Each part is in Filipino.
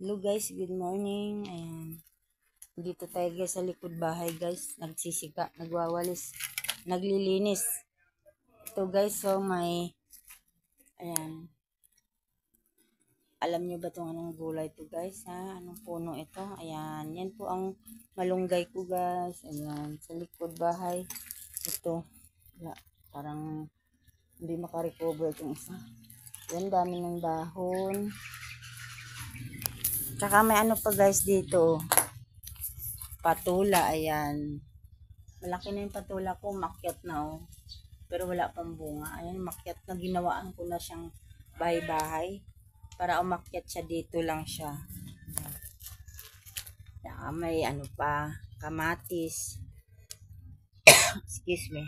Hello guys, good morning. Ayan. Dito tayo guys sa likod bahay guys. Nagsisika, nagwawalis, naglilinis. Ito guys, so may, ayan. Alam nyo ba itong anong gulay ito guys ha? Anong puno ito? Ayan, yan po ang malunggay ko guys. Ayan, sa likod bahay. Ito, parang hindi makarecover itong isa. Yan, dami ng dahon. Tsaka may ano pa guys dito. Patula, ayan. Malaki na yung patula ko, makyat na oh. Pero wala pang bunga. Ayan, makyat na, ginawaan ko na siyang bahay-bahay. Para umakyat siya, dito lang siya. Ayan, may ano pa, kamatis. Excuse me.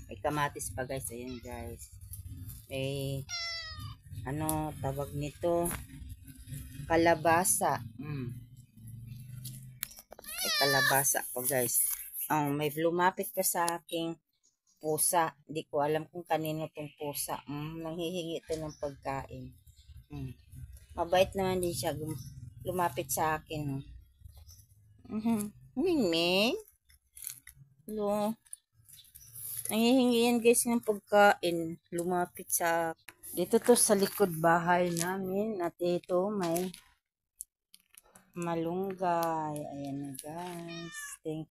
May kamatis pa guys, ayan guys. May, ano, tawag nito, kalabasa. May kalabasa po guys. May lumapit pa sa aking pusa. Hindi ko alam kung kanino tong pusa. Nanghihingi ito ng pagkain. Mabait naman din siya. Lumapit sa akin. Ming-ming. Hello. Nanghihingi yan guys ng pagkain. Lumapit sa akin. Dito to sa likod bahay namin. At ito may malunggay. Ayan na guys. Thank